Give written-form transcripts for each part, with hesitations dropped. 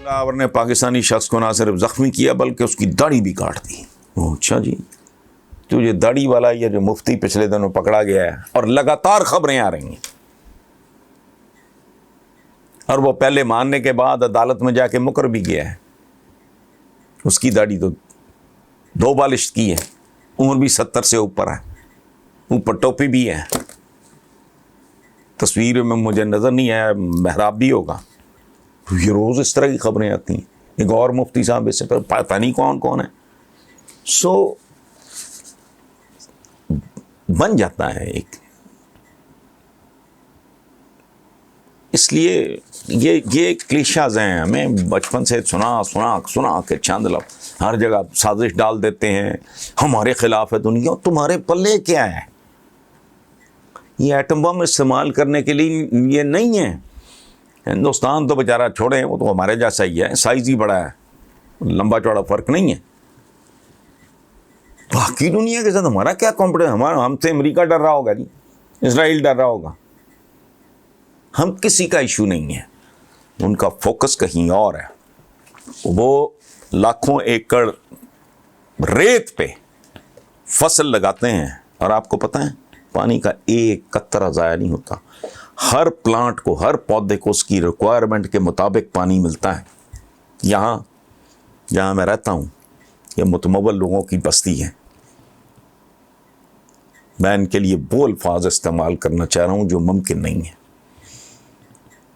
آور نے پاکستانی شخص کو نہ صرف زخمی کیا بلکہ اس کی داڑھی بھی کاٹ دی۔ اچھا جی، تو یہ داڑھی والا یہ جو مفتی پچھلے دنوں پکڑا گیا ہے اور لگاتار خبریں آ رہی ہیں، اور وہ پہلے ماننے کے بعد عدالت میں جا کے مکر بھی گیا ہے۔ اس کی داڑھی تو 2 بالش کی ہے، عمر بھی 70 سے اوپر ہے، اوپر ٹوپی بھی ہے۔ تصویر میں مجھے نظر نہیں آیا، محراب بھی ہوگا۔ یہ روز اس طرح کی خبریں آتی ہیں۔ ایک اور مفتی صاحب اس سے پتہ نہیں کون ہے۔ بن جاتا ہے ایک، اس لیے یہ کلیشاز ہیں، ہمیں بچپن سے سنا کہ چند لفظ ہر جگہ سازش ڈال دیتے ہیں، ہمارے خلاف ہے دنیا۔ تمہارے پلے کیا ہے؟ یہ ایٹم بم استعمال کرنے کے لیے یہ نہیں ہے۔ ہندوستان تو بیچارہ چھوڑیں، وہ تو ہمارے جیسا ہی ہے، سائز ہی بڑا ہے، لمبا چوڑا فرق نہیں ہے۔ باقی دنیا کے ساتھ ہمارا کیا کمپٹیشن؟ ہم سے امریکہ ڈر رہا ہوگا جی، اسرائیل ڈر رہا ہوگا، ہم کسی کا ایشو نہیں ہے۔ ان کا فوکس کہیں اور ہے۔ وہ لاکھوں ایکڑ ریت پہ فصل لگاتے ہیں، اور آپ کو پتہ ہے پانی کا ایک قطرہ ضائع نہیں ہوتا۔ ہر پلانٹ کو، ہر پودے کو اس کی ریکوائرمنٹ کے مطابق پانی ملتا ہے۔ یہاں جہاں میں رہتا ہوں، یہ متمول لوگوں کی بستی ہے۔ میں ان کے لیے وہ الفاظ استعمال کرنا چاہ رہا ہوں جو ممکن نہیں ہے۔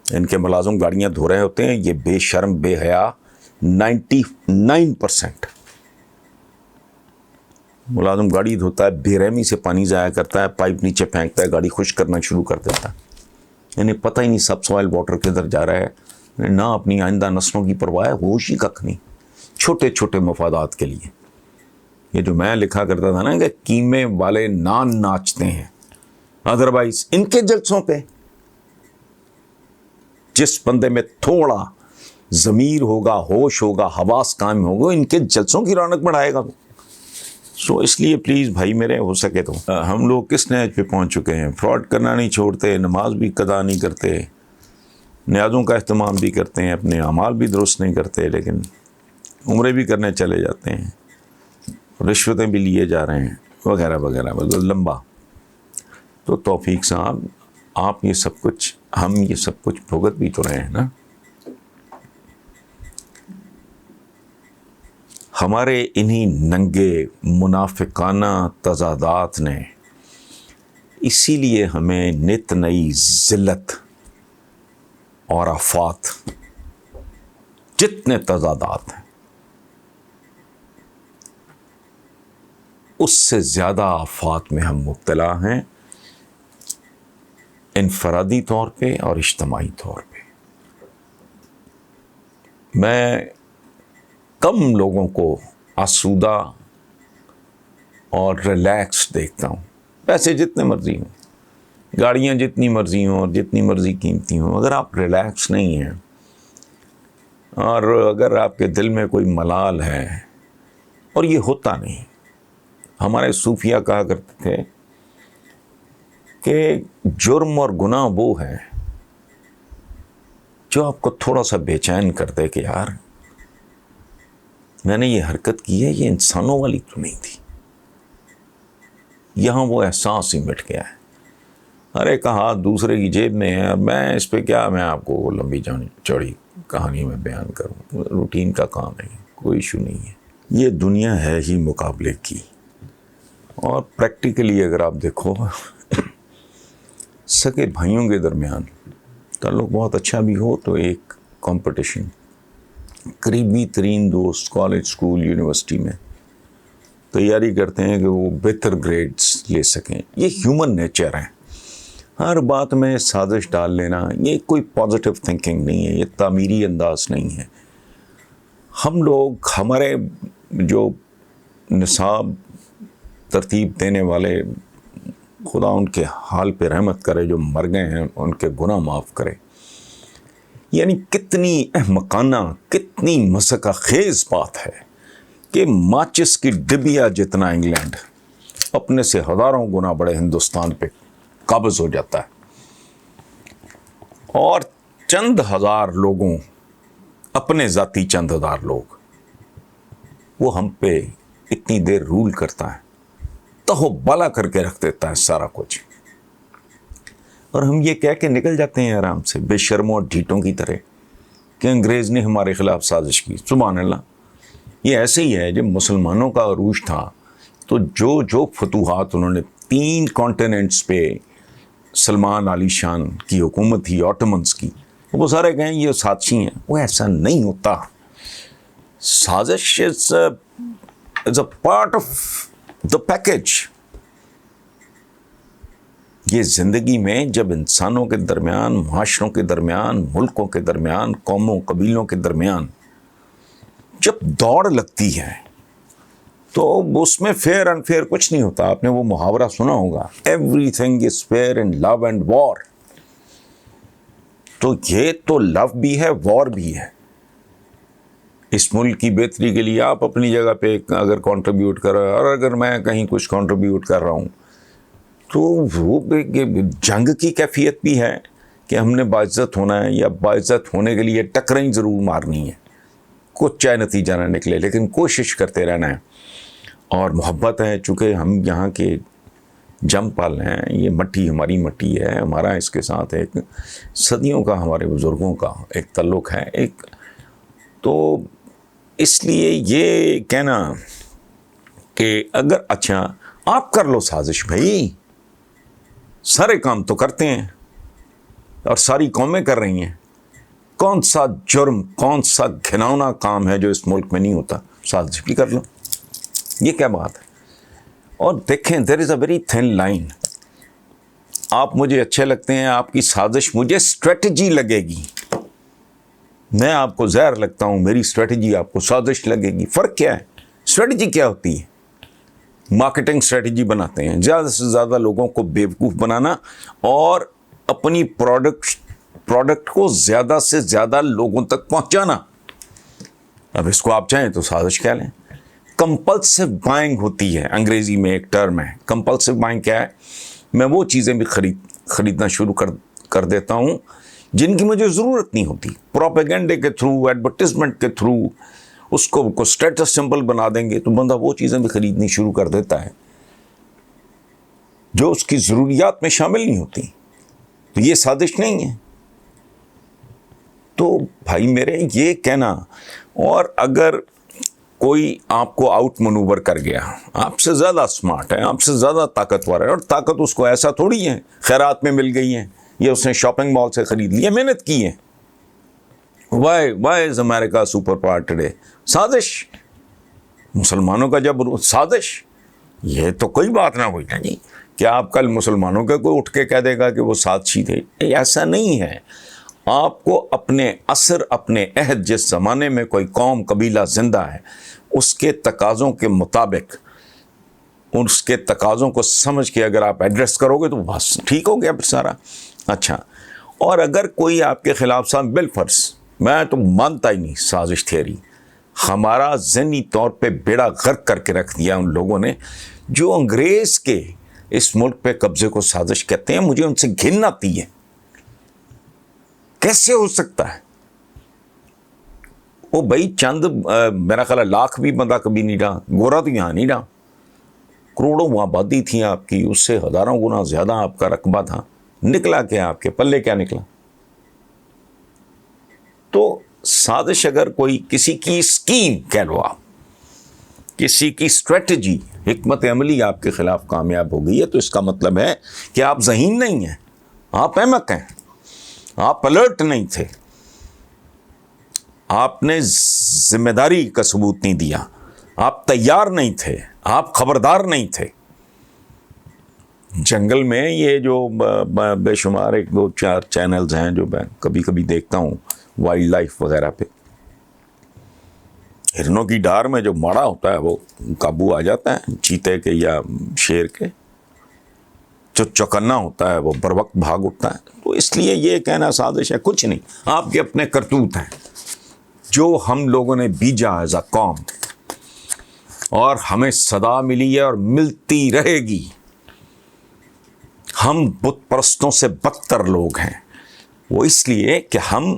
ان کے ملازم گاڑیاں دھو رہے ہوتے ہیں، یہ بے شرم بے حیا 99% ملازم گاڑی دھوتا ہے، بے رحمی سے پانی ضائع کرتا ہے، پائپ نیچے پھینکتا ہے، گاڑی خشک کرنا شروع کر دیتا ہے۔ انہیں پتہ ہی نہیں سب سوائل واٹر کدھر جا رہا ہے، نہ اپنی آئندہ نسلوں کی پرواہ ہے، ہوش ہی ککھ نہیں، چھوٹے چھوٹے مفادات کے لیے۔ یہ جو میں لکھا کرتا تھا نا کہ قیمے والے ناچتے ہیں، ادروائز ان کے جلسوں پہ جس بندے میں تھوڑا ضمیر ہوگا، ہوش ہوگا، حواس قائم ہوگا، ان کے جلسوں کی رونق بڑھائے گا۔ اس لیے پلیز بھائی میرے، ہو سکے تو ہم لوگ کس نیج پہ پہنچ چکے ہیں؟ فراڈ کرنا نہیں چھوڑتے، نماز بھی قضا نہیں کرتے، نیازوں کا اہتمام بھی کرتے ہیں، اپنے اعمال بھی درست نہیں کرتے، لیکن عمرے بھی کرنے چلے جاتے ہیں، رشوتیں بھی لیے جا رہے ہیں، وغیرہ وغیرہ، لمبا۔ تو توفیق صاحب، آپ یہ سب کچھ، ہم یہ سب کچھ بھگت بھی تو رہے ہیں نا۔ ہمارے انہی ننگے منافقانہ تضادات نے اسی لیے ہمیں نت نئی ذلت اور آفات، جتنے تضادات ہیں اس سے زیادہ آفات میں ہم مبتلا ہیں، انفرادی طور پہ اور اجتماعی طور پہ۔ میں کم لوگوں کو آسودہ اور ریلیکس دیکھتا ہوں، پیسے جتنے مرضی ہوں، گاڑیاں جتنی مرضی ہوں اور جتنی مرضی قیمتی ہوں، اگر آپ ریلیکس نہیں ہیں اور اگر آپ کے دل میں کوئی ملال ہے، اور یہ ہوتا نہیں۔ ہمارے صوفیہ کہا کرتے تھے کہ جرم اور گناہ وہ ہے جو آپ کو تھوڑا سا بے چین کر دے کہ یار میں نے یہ حرکت کی ہے، یہ انسانوں والی تو نہیں تھی۔ یہاں وہ احساس ہی مٹ گیا ہے، ہر ایک کا ہاتھ دوسرے کی جیب میں ہے، اور میں اس پہ کیا میں آپ کو لمبی چوڑی کہانی میں بیان کروں، روٹین کا کام ہے، کوئی ایشو نہیں ہے۔ یہ دنیا ہے ہی مقابلے کی، اور پریکٹیکلی اگر آپ دیکھو سگے بھائیوں کے درمیان تعلق بہت اچھا بھی ہو تو ایک کمپٹیشن، قریبی ترین دوست کالج، اسکول، یونیورسٹی میں تیاری کرتے ہیں کہ وہ بہتر گریڈز لے سکیں۔ یہ ہیومن نیچر ہے، ہر بات میں سازش ڈال لینا یہ کوئی پازیٹیو تھنکنگ نہیں ہے، یہ تعمیری انداز نہیں ہے۔ ہم لوگ، ہمارے جو نصاب ترتیب دینے والے، خدا ان کے حال پہ رحمت کرے، جو مر گئے ہیں ان کے گناہ معاف کرے، یعنی کتنی احمقانہ، کتنی مسخہ خیز بات ہے کہ ماچس کی ڈبیا جتنا انگلینڈ اپنے سے ہزاروں گنا بڑے ہندوستان پہ قابض ہو جاتا ہے، اور چند ہزار لوگوں اپنے ذاتی چند ہزار لوگ، وہ ہم پہ اتنی دیر رول کرتا ہے، تہو بالا کر کے رکھ دیتا ہے سارا کچھ، اور ہم یہ کہہ کے نکل جاتے ہیں آرام سے بے شرموں اور ڈھیٹوں کی طرح کہ انگریز نے ہمارے خلاف سازش کی. سبحان اللہ. یہ ایسے ہی ہے. جب مسلمانوں کا عروج تھا تو جو فتوحات انہوں نے 3 کانٹیننٹس پہ، سلمان علی شان کی حکومت تھی آٹومنس کی، وہ سارے کہیں یہ سازشی ہیں. وہ ایسا نہیں ہوتا. سازش is a part of the package. یہ زندگی میں جب انسانوں کے درمیان، معاشروں کے درمیان، ملکوں کے درمیان، قوموں قبیلوں کے درمیان جب دوڑ لگتی ہے تو اس میں فیئر اینڈ فیئر کچھ نہیں ہوتا. آپ نے وہ محاورہ سنا ہوگا، everything is fair in love and war. تو یہ تو لو بھی ہے، وار بھی ہے. اس ملک کی بہتری کے لیے آپ اپنی جگہ پہ اگر کنٹریبیوٹ کر رہے ہیں، اور اگر میں کہیں کچھ کنٹریبیوٹ کر رہا ہوں، تو وہ جنگ کی کیفیت بھی ہے کہ ہم نے باعزت ہونا ہے، یا باعزت ہونے کے لیے ٹکریں ضرور مارنی ہے، کچھ چاہے نتیجہ نہ نکلے لیکن کوشش کرتے رہنا ہے. اور محبت ہے، چونکہ ہم یہاں کے جم پل ہیں، یہ مٹی ہماری مٹی ہے، ہمارا اس کے ساتھ ایک صدیوں کا، ہمارے بزرگوں کا ایک تعلق ہے ایک. تو اس لیے یہ کہنا کہ اگر اچھا آپ کر لو سازش، بھائی سارے کام تو کرتے ہیں اور ساری قومیں کر رہی ہیں، کون سا جرم، کون سا گھناؤنا کام ہے جو اس ملک میں نہیں ہوتا؟ سازش بھی کر لو. یہ کیا بات ہے؟ اور دیکھیں دیر از اے ویری تھن لائن. آپ مجھے اچھے لگتے ہیں، آپ کی سازش مجھے اسٹریٹجی لگے گی. میں آپ کو زہر لگتا ہوں، میری اسٹریٹجی آپ کو سازش لگے گی. فرق کیا ہے؟ اسٹریٹجی کیا ہوتی ہے؟ مارکیٹنگ اسٹریٹجی بناتے ہیں، زیادہ سے زیادہ لوگوں کو بیوقوف بنانا اور اپنی پروڈکٹ کو زیادہ سے زیادہ لوگوں تک پہنچانا. اب اس کو آپ چاہیں تو سازش کہہ لیں. کمپلسو بائنگ ہوتی ہے، انگریزی میں ایک ٹرم ہے. کمپلسو بائنگ کیا ہے؟ میں وہ چیزیں بھی خریدنا شروع کر دیتا ہوں جن کی مجھے ضرورت نہیں ہوتی. پروپیگنڈے کے تھرو، ایڈورٹیزمنٹ کے تھرو اس کو اسٹیٹس سمبل بنا دیں گے تو بندہ وہ چیزیں بھی خریدنی شروع کر دیتا ہے جو اس کی ضروریات میں شامل نہیں ہوتی. تو یہ سازش نہیں ہے. تو بھائی میرے یہ کہنا، اور اگر کوئی آپ کو آؤٹ منوور کر گیا، آپ سے زیادہ اسمارٹ ہے، آپ سے زیادہ طاقتور ہے، اور طاقت اس کو ایسا تھوڑی ہے خیرات میں مل گئی ہے، یہ اس نے شاپنگ مال سے خرید لی ہے، محنت کی ہے. وائی از امیریکا سپر پاور ٹوڈے؟ سازش. مسلمانوں کا جب سازش، یہ تو کوئی بات نہ ہوئی نا جی کہ آپ کل مسلمانوں کا کوئی اٹھ کے کہہ دے گا کہ وہ سازشی تھے. ایسا نہیں ہے. آپ کو اپنے عصر، اپنے عہد، جس زمانے میں کوئی قوم قبیلہ زندہ ہے، اس کے تقاضوں کے مطابق، اس کے تقاضوں کو سمجھ کے اگر آپ ایڈریس کرو گے تو بس ٹھیک ہو گیا پھر سارا. اچھا، اور اگر کوئی آپ کے خلاف صاحب بالفرض، میں تو مانتا ہی نہیں سازش تھیوری. ہمارا ذہنی طور پہ بیڑا غرق کر کے رکھ دیا ان لوگوں نے جو انگریز کے اس ملک پہ قبضے کو سازش کہتے ہیں. مجھے ان سے گھن آتی ہے. کیسے ہو سکتا ہے؟ وہ بھائی چند میرا خیال ہے لاکھ بھی بندہ کبھی نہیں رہا. گورا تو یہاں نہیں رہا. کروڑوں آبادی تھی آپ کی، اس سے ہزاروں گنا زیادہ آپ کا رقبہ تھا. نکلا کیا؟ آپ کے پلے کیا نکلا؟ تو سازش اگر کوئی کسی کی اسکیم کہہ لو، آپ کسی کی اسٹریٹجی، حکمت عملی آپ کے خلاف کامیاب ہو گئی ہے، تو اس کا مطلب ہے کہ آپ ذہین نہیں ہیں، آپ احمق ہیں، آپ الرٹ نہیں تھے، آپ نے ذمہ داری کا ثبوت نہیں دیا، آپ تیار نہیں تھے، آپ خبردار نہیں تھے. جنگل میں یہ جو بے شمار 1-2-4 چینلز ہیں جو میں کبھی کبھی دیکھتا ہوں وائلڈ لائف وغیرہ پہ، ہرنوں کی ڈار میں جو ماڑا ہوتا ہے وہ قابو آ جاتا ہے چیتے کے یا شیر کے. جو چوکنا ہوتا ہے وہ بر وقت بھاگ اٹھتا ہے. تو اس لیے یہ کہنا سازش ہے کچھ نہیں. آپ کے اپنے کرتوت ہیں جو ہم لوگوں نے بیجا ایز اے قوم، اور ہمیں صدا ملی ہے اور ملتی رہے گی. ہم بت پرستوں سے بدتر لوگ ہیں. وہ اس لیے کہ ہم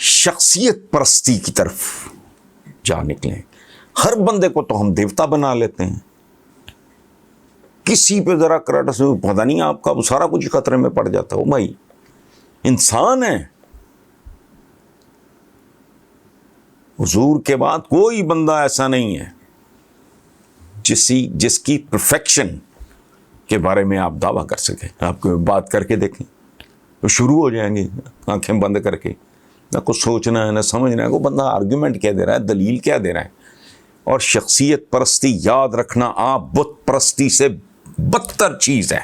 شخصیت پرستی کی طرف جا نکلیں. ہر بندے کو تو ہم دیوتا بنا لیتے ہیں. کسی پہ ذرا کراٹس پتہ نہیں آپ کا وہ سارا کچھ خطرے میں پڑ جاتا ہے. وہ بھائی انسان ہے. حضور کے بعد کوئی بندہ ایسا نہیں ہے جس کی پرفیکشن کے بارے میں آپ دعویٰ کر سکیں. آپ کو بات کر کے دیکھیں تو شروع ہو جائیں گے آنکھیں بند کر کے. نہ کچھ سوچنا ہے نہ سمجھنا ہے. وہ بندہ آرگیومنٹ کیا دے رہا ہے, دلیل کیا دے رہا ہے. اور شخصیت پرستی یاد رکھنا آپ بت پرستی سے بدتر چیز ہے.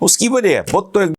اس کی وجہ ہے بت تو ایک